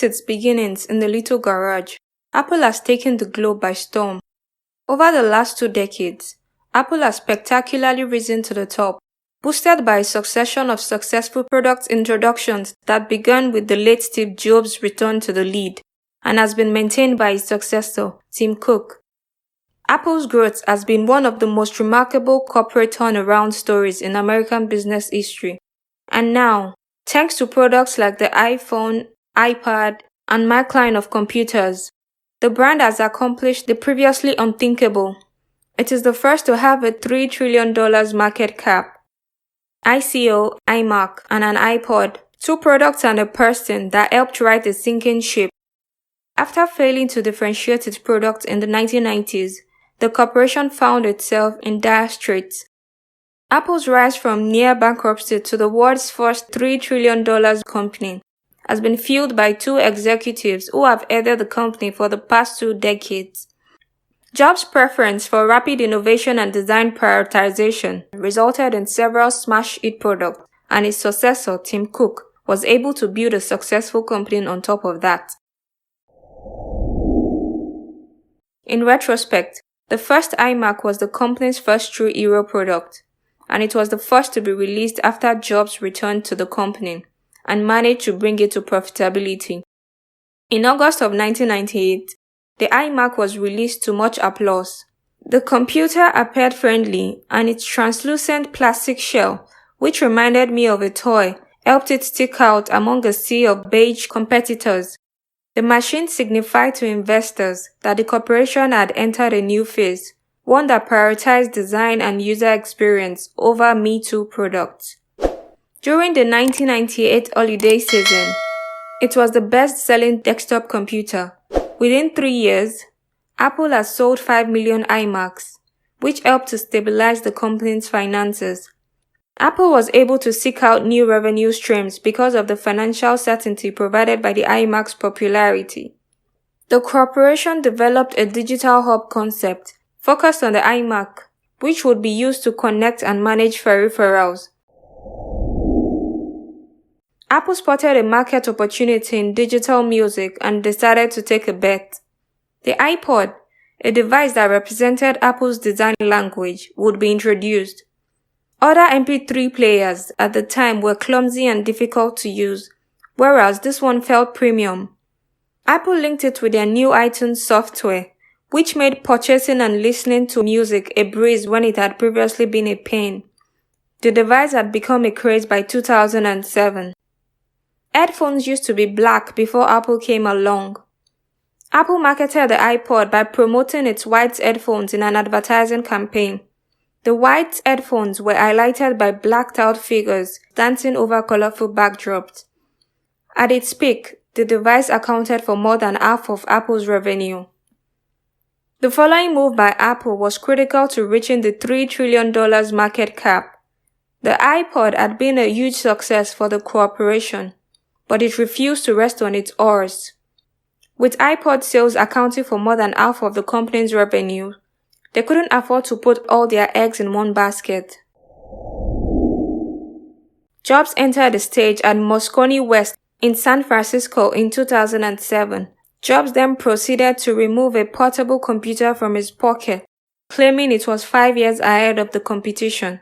its beginnings in the little garage, Apple has taken the globe by storm. Over the last 2 decades, Apple has spectacularly risen to the top, boosted by a succession of successful product introductions that began with the late Steve Jobs' return to the lead and has been maintained by his successor, Tim Cook. Apple's growth has been one of the most remarkable corporate turnaround stories in American business history. And now, thanks to products like the iPhone, iPad, and Mac line of computers, the brand has accomplished the previously unthinkable. It is the first to have a $3 trillion market cap. ICO, iMac, and an iPod, 2 products and a person that helped right a sinking ship. After failing to differentiate its products in the 1990s, the corporation found itself in dire straits. Apple's rise from near bankruptcy to the world's first $3 trillion company has been fueled by 2 executives who have headed the company for the past 2 decades. Jobs' preference for rapid innovation and design prioritization resulted in several smash hit products, and his successor, Tim Cook, was able to build a successful company on top of that. In retrospect, the first iMac was the company's first true hero product, and it was the first to be released after Jobs returned to the company and managed to bring it to profitability. In August of 1998, the iMac was released to much applause. The computer appeared friendly, and its translucent plastic shell, which reminded me of a toy, helped it stick out among a sea of beige competitors. The machine signified to investors that the corporation had entered a new phase, one that prioritized design and user experience over Me Too products. During the 1998 holiday season, it was the best-selling desktop computer. Within 3 years, Apple has sold 5 million iMacs, which helped to stabilize the company's finances. Apple was able to seek out new revenue streams because of the financial certainty provided by the iMac's popularity. The corporation developed a digital hub concept focused on the iMac, which would be used to connect and manage peripherals. Apple spotted a market opportunity in digital music and decided to take a bet. The iPod, a device that represented Apple's design language, would be introduced. Other MP3 players at the time were clumsy and difficult to use, whereas this one felt premium. Apple linked it with their new iTunes software, which made purchasing and listening to music a breeze when it had previously been a pain. The device had become a craze by 2007. Headphones used to be black before Apple came along. Apple marketed the iPod by promoting its white headphones in an advertising campaign. The white headphones were highlighted by blacked-out figures dancing over colorful backdrops. At its peak, the device accounted for more than half of Apple's revenue. The following move by Apple was critical to reaching the $3 trillion market cap. The iPod had been a huge success for the corporation, but it refused to rest on its oars. With iPod sales accounting for more than half of the company's revenue, they couldn't afford to put all their eggs in one basket. Jobs entered the stage at Moscone West in San Francisco in 2007. Jobs then proceeded to remove a portable computer from his pocket, claiming it was 5 years ahead of the competition.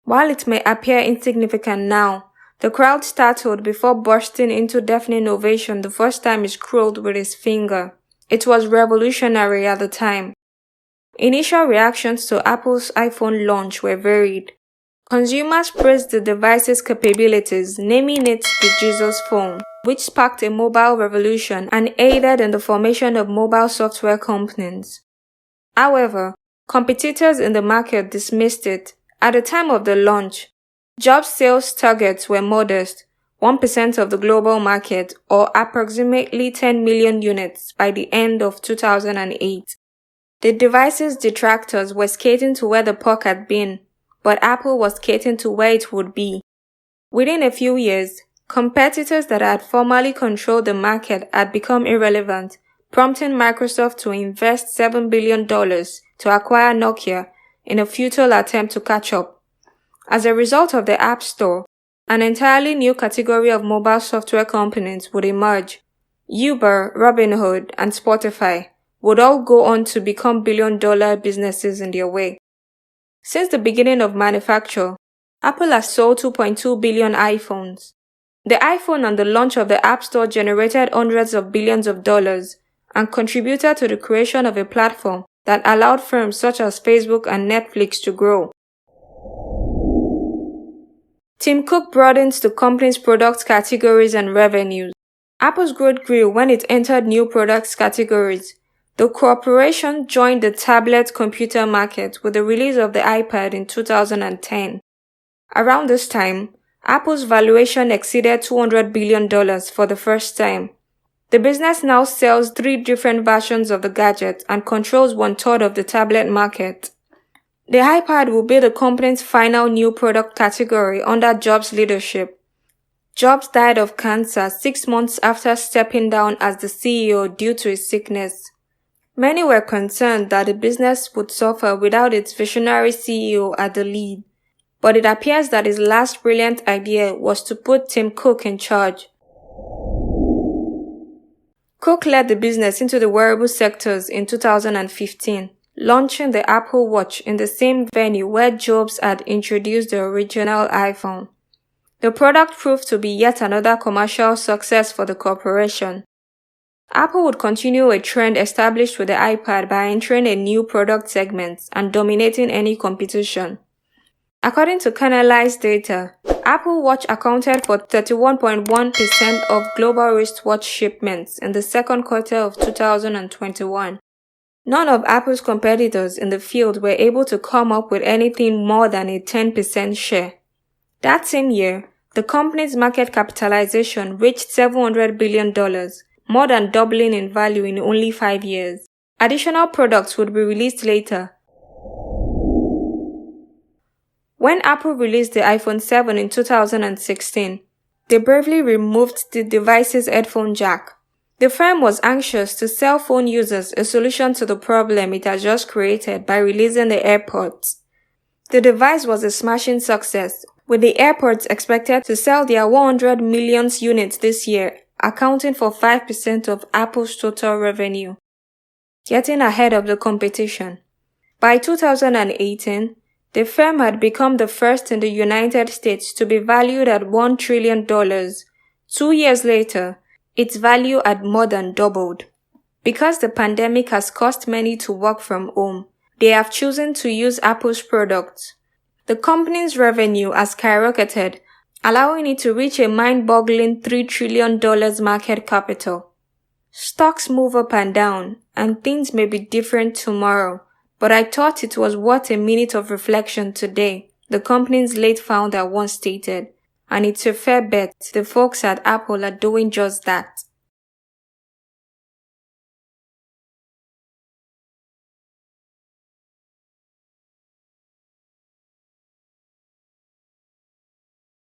While it may appear insignificant now, the crowd startled before bursting into deafening ovation the first time he scrolled with his finger. It was revolutionary at the time. Initial reactions to Apple's iPhone launch were varied. Consumers praised the device's capabilities, naming it the Jesus phone, which sparked a mobile revolution and aided in the formation of mobile software companies. However, competitors in the market dismissed it. At the time of the launch, Jobs' sales targets were modest, 1% of the global market, or approximately 10 million units by the end of 2008. The device's detractors were skating to where the puck had been, but Apple was skating to where it would be. Within a few years, competitors that had formerly controlled the market had become irrelevant, prompting Microsoft to invest $7 billion to acquire Nokia in a futile attempt to catch up. As a result of the App Store, an entirely new category of mobile software companies would emerge. Uber, Robinhood, and Spotify would all go on to become billion-dollar businesses in their way. Since the beginning of manufacture, Apple has sold 2.2 billion iPhones. The iPhone and the launch of the App Store generated hundreds of billions of dollars and contributed to the creation of a platform that allowed firms such as Facebook and Netflix to grow. Tim Cook broadens the company's product categories and revenues. Apple's growth grew when it entered new products categories. The corporation joined the tablet computer market with the release of the iPad in 2010. Around this time, Apple's valuation exceeded $200 billion for the first time. The business now sells 3 different versions of the gadget and controls 1/3 of the tablet market. The iPad will be the company's final new product category under Jobs' leadership. Jobs died of cancer 6 months after stepping down as the CEO due to his sickness. Many were concerned that the business would suffer without its visionary CEO at the lead, but it appears that his last brilliant idea was to put Tim Cook in charge. Cook led the business into the wearable sectors in 2015, launching the Apple Watch in the same venue where Jobs had introduced the original iPhone. The product proved to be yet another commercial success for the corporation. Apple would continue a trend established with the iPad by entering a new product segment and dominating any competition. According to Canalys data, Apple Watch accounted for 31.1% of global wristwatch shipments in the second quarter of 2021. None of Apple's competitors in the field were able to come up with anything more than a 10% share. That same year, the company's market capitalization reached $700 billion, more than doubling in value in only 5 years. Additional products would be released later. When Apple released the iPhone 7 in 2016, they bravely removed the device's headphone jack. The firm was anxious to sell phone users a solution to the problem it had just created by releasing the AirPods. The device was a smashing success, with the AirPods expected to sell their 100 million units this year, accounting for 5% of Apple's total revenue, getting ahead of the competition. By 2018, the firm had become the first in the United States to be valued at $1 trillion. 2 years later, its value had more than doubled. Because the pandemic has caused many to work from home, they have chosen to use Apple's products. The company's revenue has skyrocketed, allowing it to reach a mind-boggling $3 trillion market capital. Stocks move up and down, and things may be different tomorrow, but I thought it was worth a minute of reflection today, the company's late founder once stated, and it's a fair bet the folks at Apple are doing just that.